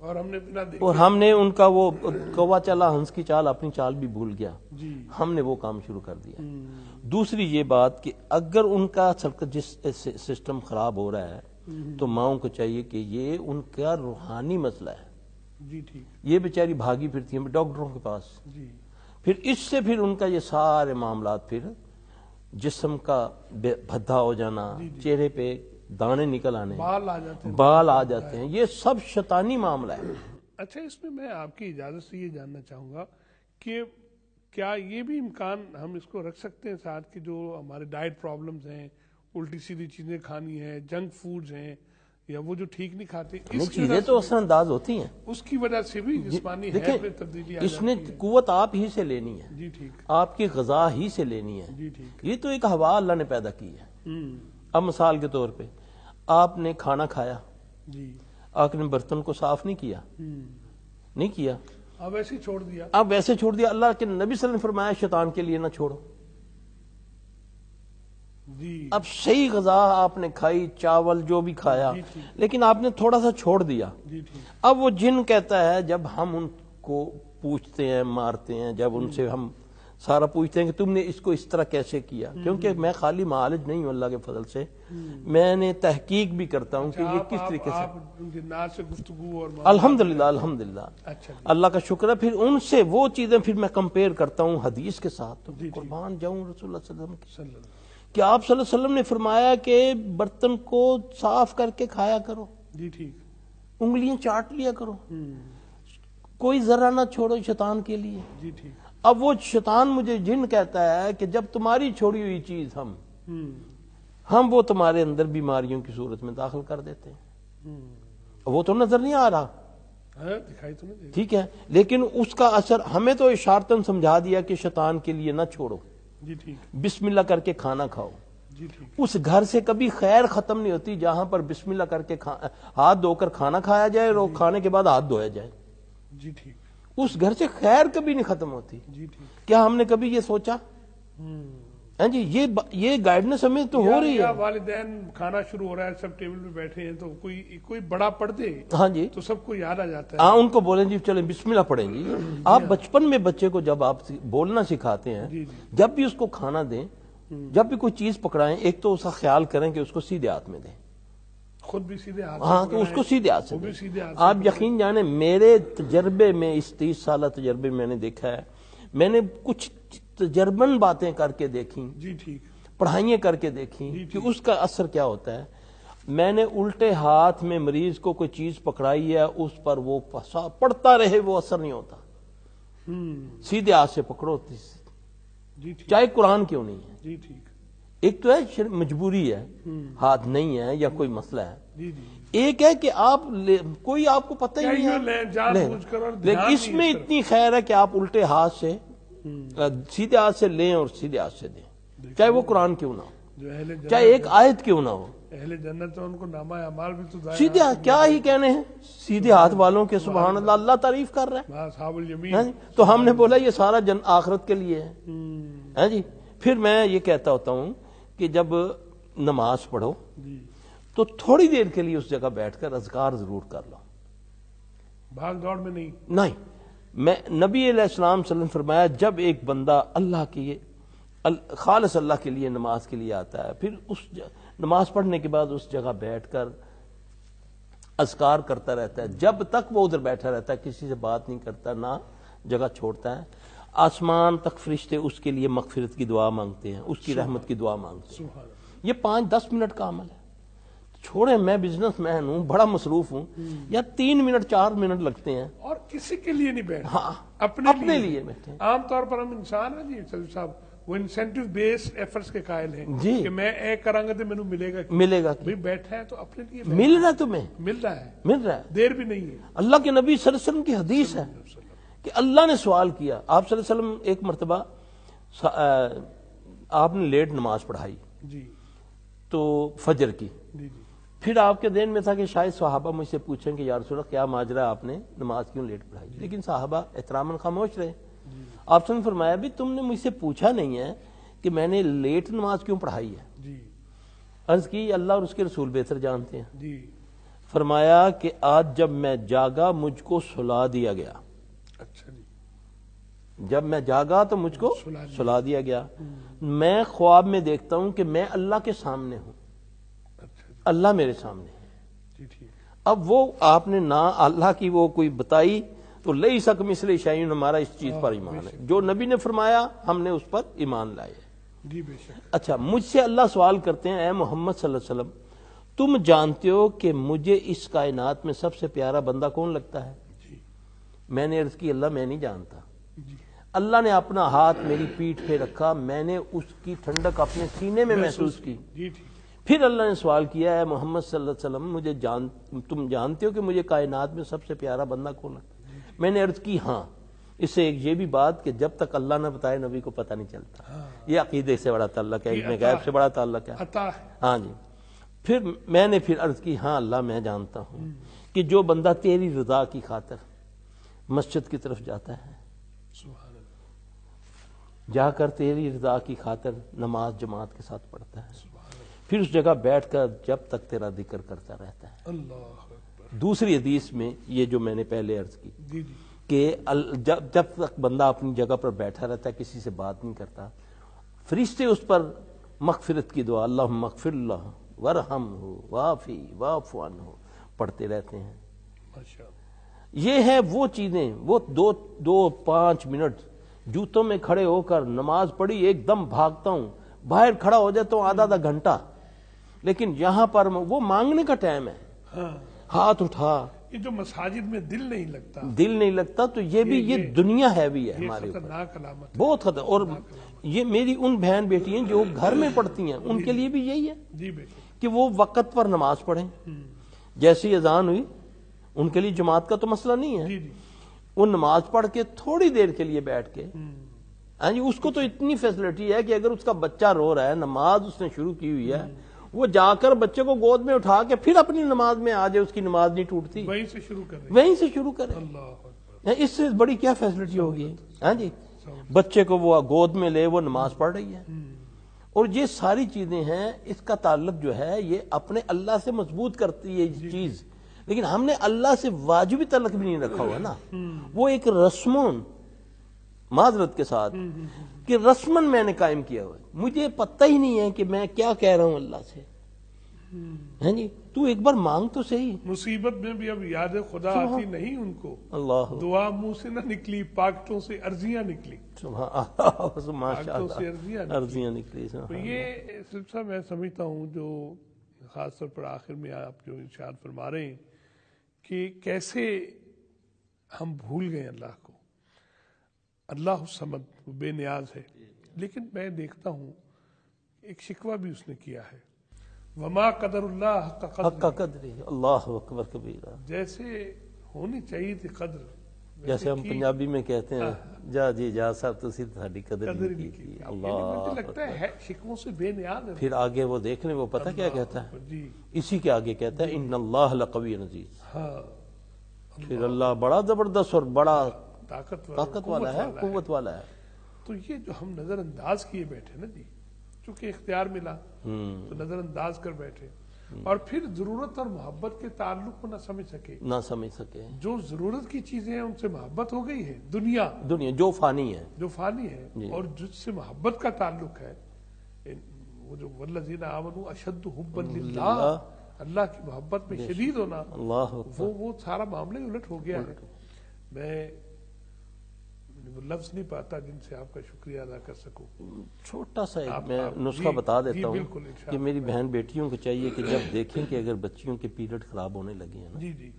اور ہم نے بنا دیکھے اور ہم نے ان کا وہ کوا چلا ہنس کی چال اپنی چال بھی بھول گیا، جی ہم نے وہ کام شروع کر دیا۔ دوسری یہ بات کہ اگر ان کا جس سسٹم خراب ہو رہا ہے تو ماؤں کو چاہیے کہ یہ ان کا روحانی مسئلہ ہے، جی ٹھیک، یہ بیچاری بھاگی پھرتی ہیں ڈاکٹروں کے پاس، جی پھر اس سے پھر ان کا یہ سارے معاملات، پھر جسم کا بھدھا ہو جانا، چہرے پہ دانے نکل آنے، بال آ جاتے ہیں، یہ سب شیطانی معاملہ ہے۔ اچھا، اس میں میں آپ کی اجازت سے یہ جاننا چاہوں گا کہ کیا یہ بھی امکان ہم اس کو رکھ سکتے ہیں ساتھ کہ جو ہمارے ڈائٹ پرابلمز ہیں، الٹی سیدھی چیزیں کھانی ہیں، جنک فوڈز ہیں، یا وہ جو ٹھیک نہیں کھاتے، یہ چیزیں تو اثر انداز ہوتی ہیں، اس کی وجہ سے بھی جسمانی ہے پہ تبدیلی آ اس نے جاتی ہے؟ قوت آپ ہی سے لینی ہے، جی ٹھیک، آپ کی غذا ہی سے لینی ہے، جی ٹھیک، یہ تو ایک ہوا اللہ نے پیدا کی ہے۔ اب مثال کے طور پہ آپ نے کھانا کھایا، جی آپ نے برتن کو صاف نہیں کیا، نہیں کیا، اب ایسے ہی چھوڑ دیا، اب ویسے چھوڑ دیا، اللہ کے نبی صلی اللہ علیہ وسلم نے فرمایا شیطان کے لیے نہ چھوڑو۔ جی اب صحیح غذا آپ نے کھائی، چاول جو بھی کھایا، لیکن آپ نے تھوڑا سا چھوڑ دیا۔ جی ٹھیک، اب وہ جن کہتا ہے، جب ہم ان کو پوچھتے ہیں، مارتے ہیں، جب ان سے ہم سارا پوچھتے ہیں کہ تم نے اس کو اس طرح کیسے کیا، کیونکہ میں خالی معالج نہیں ہوں اللہ کے فضل سے، میں نے تحقیق بھی کرتا ہوں کہ یہ کس طریقے سے، آپ جنات سے گفتگو اور الحمدللہ الحمدللہ اچھا جی، اللہ کا شکر ہے، پھر ان سے وہ چیزیں پھر میں کمپیئر کرتا ہوں حدیث کے ساتھ، تو قربان جاؤں رسول اللہ صلی اللہ علیہ وسلم کی، صلی اللہ کہ آپ صلی اللہ علیہ وسلم نے فرمایا کہ برتن کو صاف کر کے کھایا کرو، جی ٹھیک، انگلیاں چاٹ لیا کرو، کوئی ذرہ نہ چھوڑو شیطان کے لیے۔ جی ٹھیک، اب وہ شیطان مجھے جن کہتا ہے کہ جب تمہاری چھوڑی ہوئی چیز ہم وہ تمہارے اندر بیماریوں کی صورت میں داخل کر دیتے ہیں، وہ تو نظر نہیں آ رہا، دکھائی تو نہیں دے، ٹھیک ہے، لیکن اس کا اثر ہمیں تو اشارتاً سمجھا دیا کہ شیطان کے لیے نہ چھوڑو، جی ٹھیک، بسم اللہ کر کے کھانا کھاؤ۔ جی ٹھیک، اس گھر سے کبھی خیر ختم نہیں ہوتی جہاں پر بسم اللہ کر کے ہاتھ دھو کر کھانا کھایا جائے اور کھانے کے بعد ہاتھ دھویا جائے، جی ٹھیک، اس گھر سے خیر کبھی نہیں ختم ہوتی۔ جی ٹھیک، کیا ہم نے کبھی یہ سوچا؟ ہاں جی، یہ گائیڈنس ہمیں تو ہو رہی ہے۔ والدین کھانا شروع ہو رہا ہے، سب ٹیبل پہ بیٹھے ہیں، تو کوئی بڑا پڑھ دے ہاں جی، تو سب کو یاد آ جاتا ہے، ہاں ان کو بولیں جی چلیں بسم اللہ پڑھیں جی۔ آپ بچپن میں بچے کو جب آپ بولنا سکھاتے ہیں، جب بھی اس کو کھانا دیں، جب بھی کوئی چیز پکڑائیں، ایک تو اس کا خیال کریں کہ اس کو سیدھے ہاتھ میں دیں، خود بھی سیدھے ہاتھ، ہاں تو اس کو سیدھے ہاتھ سے وہ بھی دیں۔ سیدھے ہاتھ، آپ یقین جانیں میرے تجربے میں، اس 30 سالہ تجربے میں نے دیکھا ہے، میں نے کچھ تجربن باتیں کر کے دیکھیں، جی ٹھیک، پڑھائیاں کر کے دیکھیں کہ اس کا اثر کیا ہوتا ہے۔ میں نے الٹے ہاتھ میں مریض کو کوئی چیز پکڑائی ہے، اس پر وہ پڑھتا رہے، وہ اثر نہیں ہوتا، سیدھے ہاتھ سے پکڑو، جی ٹھیک، چاہے قرآن کیوں نہیں ہے۔ جی ٹھیک، ایک تو ہے مجبوری ہے، ہاتھ نہیں ہے یا کوئی مسئلہ ہے، جی جی، ایک ہے کہ آپ کوئی آپ کو پتہ ہی نہیں لیں جان بوجھ کر، اور ہے، دھیان لیکن اس نہیں میں اتنی خیر ہے کہ آپ الٹے ہاتھ سے سیدھے ہاتھ سے لیں اور سیدھے ہاتھ سے دیں، چاہے وہ قرآن کیوں نہ ہو، جو اہل جنت، چاہے ایک آیت کیوں نہ ہو، اہل جنت تو ان کو نامہ اعمال بھی تو ظاہر سیدھے ہاتھ کیا ہی کہنے ہیں، سیدھے ہاتھ والوں کے سبحان اللہ، اللہ تعریف کر رہا ہے، اصحاب الیمین، ہاں جی، تو ہم نے بولا یہ سارا آخرت کے لیے ہے، ہاں جی۔ پھر میں یہ کہتا ہوتا ہوں کہ جب نماز پڑھو جی، تو تھوڑی دیر کے لیے اس جگہ بیٹھ کر اذکار ضرور کر لو، بھاگ دوڑ میں نہیں، میں نبی علیہ السلام صلی اللہ علیہ وسلم فرمایا جب ایک بندہ اللہ کی خالص اللہ کے لیے نماز کے لیے آتا ہے، پھر اس نماز پڑھنے کے بعد اس جگہ بیٹھ کر اذکار کرتا رہتا ہے، جب تک وہ ادھر بیٹھا رہتا ہے، کسی سے بات نہیں کرتا، نہ جگہ چھوڑتا ہے، آسمان تک فرشتے اس کے لیے مغفرت کی دعا مانگتے ہیں، اس کی رحمت کی دعا مانگتے ہیں۔ سبحان اللہ، یہ 5-10 منٹ کا عمل ہے، چھوڑیں میں بزنس مین ہوں، بڑا مصروف ہوں، یا 3 منٹ 4 منٹ لگتے ہیں، اور کسی کے لیے نہیں بیٹھے، ہاں اپنے لیے بیٹھے ہیں۔ عام طور پر ہم انسان ہیں جی سلیم صاحب، وہ انسینٹیو بیسڈ ایفرٹس کے قائل ہیں جی، کہ میں ایک کراں گا تو مینوں ملے گا، ملے گا بھئی بیٹھا ہے تو اپنے لیے مل رہا ہے تمہیں، مل رہا ہے، مل رہا ہے۔ دیر بھی نہیں ہے، اللہ کے نبی صلی اللہ علیہ وسلم کی حدیث ہے کہ اللہ نے سوال کیا، آپ صلی اللہ علیہ وسلم ایک مرتبہ آپ نے لیٹ نماز پڑھائی جی تو فجر کی، جی جی، پھر آپ کے ذہن میں تھا کہ شاید صحابہ مجھ سے پوچھیں کہ یا رسول اللہ کیا ماجرا، آپ نے نماز کیوں لیٹ پڑھائی، لیکن صحابہ احتراماً خاموش رہے۔ آپ نے فرمایا بھی تم نے مجھ سے پوچھا نہیں ہے کہ میں نے لیٹ نماز کیوں پڑھائی ہے، جی عرض کی اللہ اور اس کے رسول بہتر جانتے ہیں، جی، فرمایا کہ آج جب میں جاگا مجھ کو سلا دیا گیا. اچھا جی. جب میں جاگا تو مجھ کو سلا دیا گیا. میں خواب میں دیکھتا ہوں کہ میں اللہ کے سامنے ہوں. اچھا جی. اللہ میرے سامنے ہے. جی ٹھیک. اب وہ آپ نے نہ اللہ کی وہ کوئی بتائی تو لیس کمثلہ شیء، ہمارا اس چیز پر ایمان ہے. جو نبی نے فرمایا ہم نے اس پر ایمان لائے. جی بے شک. اچھا، مجھ سے اللہ سوال کرتے ہیں، اے محمد صلی اللہ علیہ وسلم تم جانتے ہو کہ مجھے اس کائنات میں سب سے پیارا بندہ کون لگتا ہے؟ جی. میں نے عرض کی اللہ میں نہیں جانتا. جی. اللہ نے اپنا ہاتھ میری پیٹھ پہ رکھا، میں نے اس کی ٹھنڈک اپنے سینے میں محسوس کی. جی ٹھیک. پھر اللہ نے سوال کیا، اے محمد صلی اللہ علیہ وسلم تم جانتے ہو کہ مجھے کائنات میں سب سے پیارا بندہ کون لگتا ہے؟ میں نے عرض کی ہاں. اس سے ایک یہ بھی بات کہ جب تک اللہ نہ بتائے نبی کو پتہ نہیں چلتا. یہ عقیدے سے بڑا تعلق ہے، علم غیب سے بڑا تعلق ہے. عطا ہے. ہاں جی. پھر میں نے پھر عرض کی ہاں اللہ میں جانتا ہوں کہ جو بندہ تیری رضا کی خاطر مسجد کی طرف جاتا ہے، سبحان اللہ. جا کر تیری رضا کی خاطر نماز جماعت کے ساتھ پڑھتا ہے، سبحان اللہ. پھر اس جگہ بیٹھ کر جب تک تیرا ذکر کرتا رہتا ہے. اللہ اکبر. دوسری حدیث میں یہ جو میں نے پہلے عرض کی جی جی. کہ جب تک بندہ اپنی جگہ پر بیٹھا رہتا ہے، کسی سے بات نہیں کرتا، فرشتے اس پر مغفرت کی دعا اللہم اغفر اللہ ورحمہ وعافی واعف عنہ پڑھتے رہتے ہیں. ماشاء اللہ. یہ ہے وہ چیزیں، وہ دو 5 منٹ جوتوں میں کھڑے ہو کر نماز پڑھی، ایک دم بھاگتا ہوں، باہر کھڑا ہو جاتا ہوں آدھا گھنٹہ، لیکن یہاں پر وہ مانگنے کا ٹائم ہے. ہاں. ہاتھ اٹھا، یہ جو مساجد میں دل نہیں لگتا، دل نہیں لگتا، تو یہ بھی یہ دنیا ہے بھی ہے یہ ہمارے اوپر، خطرناک علامت ہے. بہت خطر. اور یہ میری ان بہن بیٹی ہیں جو گھر میں پڑھتی ہیں، ان کے لیے بھی یہی ہے جی بے شک. کہ وہ وقت پر نماز پڑھیں. جیسی اذان ہوئی ان کے لیے جماعت کا تو مسئلہ نہیں ہے، جی جی. وہ نماز پڑھ کے تھوڑی دیر کے لیے بیٹھ کے، ہاں جی، اس کو تو اتنی فیسلٹی ہے کہ اگر اس کا بچہ رو رہا ہے، نماز اس نے شروع کی ہوئی ہے، وہ جا کر بچے کو گود میں اٹھا کے پھر اپنی نماز میں آ جائے، اس کی نماز نہیں ٹوٹتی، وہیں سے شروع کر رہے. وہیں سے شروع کرے. اللہ اکبر. اس سے بڑی کیا فیسلٹی ہوگی؟ ہاں جی، بچے کو وہ گود میں لے، وہ نماز پڑھ رہی ہے. اور یہ ساری چیزیں ہیں، اس کا تعلق جو ہے یہ اپنے اللہ سے مضبوط کرتی ہے یہ چیز. لیکن ہم نے اللہ سے واجبی تعلق بھی نہیں رکھا ہوا نا، وہ ایک رسمون، معذرت کے ساتھ کہ رسمن میں نے قائم کیا ہوا ہے. مجھے پتہ ہی نہیں ہے کہ میں کیا کہہ رہا ہوں اللہ سے. ہاں جی، تو ایک بار مانگ تو صحیح. مصیبت میں بھی اب یاد خدا آتی نہیں ان کو، اللہ دعا منہ سے نہ نکلی، پاکٹوں سے عرضیاں نکلی. ماشاء اللہ، عرضیاں نکلی. تو یہ سلسلہ میں سمجھتا ہوں جو خاص طور پر آخر میں آپ جو ارشاد فرما رہے ہیں کہ کیسے ہم بھول گئے اللہ کو. اللہ الصمد، وہ بے نیاز ہے. لیکن میں دیکھتا ہوں ایک شکوہ بھی اس نے کیا ہے، وما قدر اللہ حق قدر. اللہ اکبر کبیرہ. جیسے ہونی چاہیے تھی قدر، جیسے ہم پنجابی میں کہتے ہیں جا جی جا صاحب تسی تہاڈی قدر نہیں کی. اللہ، مجھے لگتا ہے شکووں سے بے نیاز ہے. پھر آگے وہ دیکھ لیں، وہ پتہ کیا کہتا ہے؟ جی اسی کے آگے کہتا ہے ان اللہ لقوی عزیز. ہاں، پھر اللہ بڑا زبردست اور بڑا طاقت والا ہے، قوت والا ہے. تو یہ جو ہم نظر انداز کیے بیٹھے نا جی، چونکہ اختیار ملا تو نظر انداز کر بیٹھے، اور پھر ضرورت اور محبت کے تعلق کو نہ سمجھ سکے. جو ضرورت کی چیزیں ہیں ان سے محبت ہو گئی ہے، دنیا جو فانی ہے، اور جس سے محبت کا تعلق ہے، وہ جو والذین آمنوا اشد حبا للہ، اللہ کی محبت میں شدید ہونا، وہ سارا معاملہ الٹ ہو گیا ہے. میں لفظ نہیں پاتا جن سے آپ کا شکریہ ادا کر سکوں. چھوٹا سا میں نسخہ بتا دیتا ہوں کہ میری بہن بیٹیوں کو چاہیے کہ جب دیکھیں کہ اگر بچیوں کے پیریڈ خراب ہونے لگے ہیں نا، جی جی،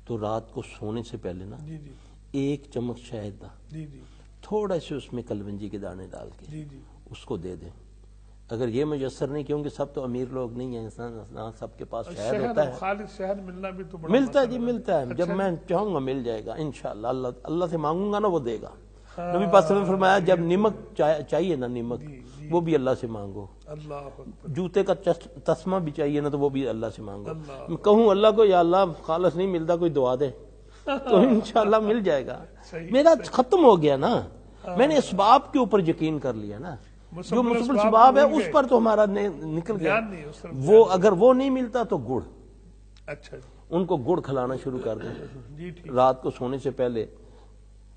تو رات کو سونے سے پہلے نا جی جی 1 چمچ شہد دا جی جی تھوڑا سے اس میں کلونجی کے دانے ڈال کے جی جی اس کو دے دیں. اگر یہ میسر نہیں، کیونکہ سب تو امیر لوگ نہیں ہیں، سب کے پاس شہد ہوتا ہے، خالص شہد ملنا بھی تو بڑا ملتا ہے جی، ملتا ہے. جب میں چاہوں گا مل جائے گا انشاءاللہ. اللہ سے مانگوں گا نا وہ دے گا. نبی پاک صلی اللہ علیہ وسلم نے فرمایا جب نمک چاہیے نا، نمک وہ بھی اللہ سے مانگو. جوتے کا تسمہ بھی چاہیے نا، تو وہ بھی اللہ سے مانگو. کہوں اللہ کو یا اللہ خالص نہیں ملتا، کوئی دعا دے، تو انشاءاللہ مل جائے گا. میرا ختم ہو گیا نا، میں نے اسباب کے اوپر یقین کر لیا نا. جو مسبل اسباب ہے اس پر تو ہمارا نکل گیا. وہ اگر وہ نہیں ملتا تو گڑ، اچھا ان کو گڑ کھلانا شروع کر دیں، جی ٹھیک، رات کو سونے سے پہلے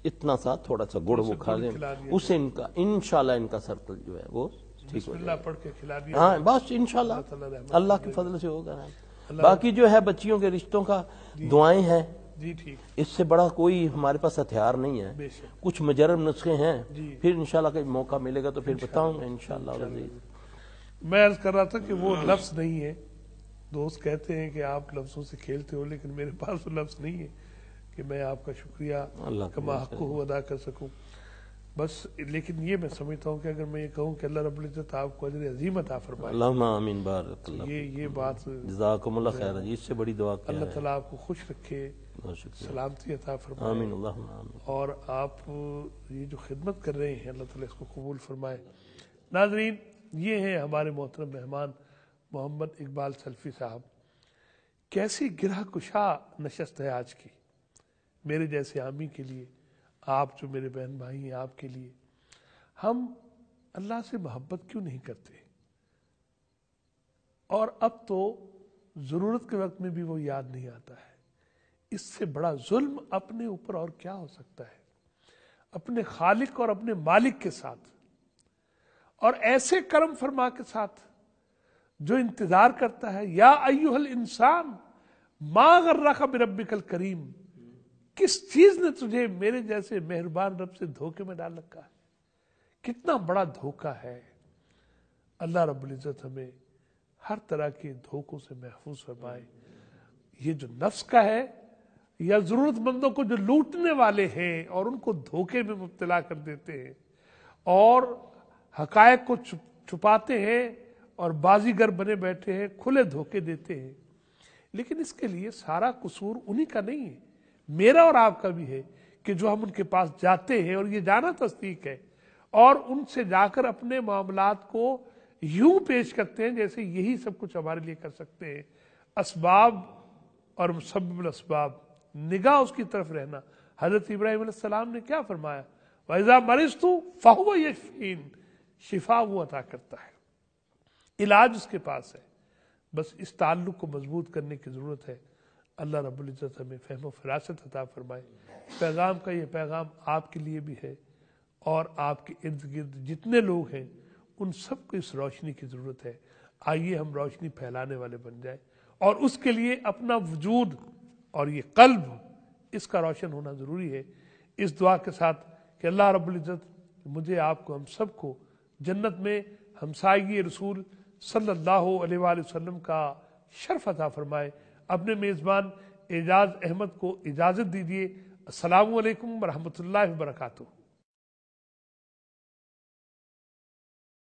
اتنا سا تھوڑا سا گڑ وہ کھا لیں، اس سے ان کا انشاءاللہ ان کا سرکل جو ہے وہ ٹھیک ہو بسم جائے اللہ پڑھ کے کھلا دیا، ہاں بس انشاءاللہ اللہ کے فضل سے ہوگا۔ باقی جو ہے بچیوں کے رشتوں کا دعائیں ہیں، جی ٹھیک، اس سے بڑا کوئی ہمارے پاس ہتھیار نہیں ہے، بے شک، کچھ مجرب نسخے ہیں، جی پھر انشاءاللہ کہیں موقع ملے گا تو پھر بتاؤں گا انشاءاللہ العزیز۔ میں عرض کر رہا تھا کہ وہ لفظ نہیں ہے، دوست کہتے ہیں کہ آپ لفظوں سے کھیلتے ہو، لیکن میرے پاس وہ لفظ نہیں ہے کہ میں آپ کا شکریہ اللہ کما حق ہو ادا کر سکوں، بس لیکن یہ میں سمجھتا ہوں کہ اگر میں یہ کہوں کہ اللہ رب العزت آپ کو اجر عظیم عطا فرمائے، اللہم آمین، بارک اللہ، یہ بات جزاکم اللہ خیر، اس سے بڑی دعا کیا اللہ ہے؟ تعالیٰ آپ کو خوش رکھے، بہت شکریہ، سلامتی عطا فرمائے، آمین اللہم آمین۔ اور آپ یہ جو خدمت کر رہے ہیں اللہ تعالیٰ اس کو قبول فرمائے۔ ناظرین، یہ ہیں ہمارے محترم مہمان محمد اقبال سلفی صاحب۔ کیسی گرہ کشا نشست ہے آج کی میرے جیسے عامی کے لیے، آپ جو میرے بہن بھائی ہیں آپ کے لیے۔ ہم اللہ سے محبت کیوں نہیں کرتے؟ اور اب تو ضرورت کے وقت میں بھی وہ یاد نہیں آتا ہے۔ اس سے بڑا ظلم اپنے اوپر اور کیا ہو سکتا ہے؟ اپنے خالق اور اپنے مالک کے ساتھ، اور ایسے کرم فرما کے ساتھ جو انتظار کرتا ہے، یا ایھا الانسان ما غرک بربک الکریم، کس چیز نے تجھے میرے جیسے مہربان رب سے دھوکے میں ڈال رکھا ہے؟ کتنا بڑا دھوکہ ہے۔ اللہ رب العزت ہمیں ہر طرح کے دھوکوں سے محفوظ فرمائے۔ یہ جو نفس کا ہے، یا ضرورت مندوں کو جو لوٹنے والے ہیں اور ان کو دھوکے میں مبتلا کر دیتے ہیں اور حقائق کو چھپاتے ہیں اور بازیگر بنے بیٹھے ہیں، کھلے دھوکے دیتے ہیں، لیکن اس کے لیے سارا قصور انہی کا نہیں ہے، میرا اور آپ کا بھی ہے کہ جو ہم ان کے پاس جاتے ہیں، اور یہ جانا تصدیق ہے، اور ان سے جا کر اپنے معاملات کو یوں پیش کرتے ہیں جیسے یہی سب کچھ ہمارے لیے کر سکتے ہیں۔ اسباب اور مسبب الاسباب، نگاہ اس کی طرف رہنا۔ حضرت ابراہیم علیہ السلام نے کیا فرمایا؟ وَإِذَا مَرِضْتُ فَهُوَ يَشْفِينِ، شفا وہ عطا کرتا ہے، علاج اس کے پاس ہے، بس اس تعلق کو مضبوط کرنے کی ضرورت ہے۔ اللہ رب العزت ہمیں فہم و فراست عطا فرمائے۔ پیغام کا یہ پیغام آپ کے لیے بھی ہے، اور آپ کے ارد گرد جتنے لوگ ہیں ان سب کو اس روشنی کی ضرورت ہے۔ آئیے ہم روشنی پھیلانے والے بن جائیں، اور اس کے لیے اپنا وجود اور یہ قلب اس کا روشن ہونا ضروری ہے، اس دعا کے ساتھ کہ اللہ رب العزت مجھے، آپ کو، ہم سب کو جنت میں ہمسائیگی رسول صلی اللہ علیہ وآلہ وسلم کا شرف عطا فرمائے۔ اپنے میزبان اعجاز احمد کو اجازت دیجیے۔ السلام علیکم ورحمۃ اللہ وبرکاتہ۔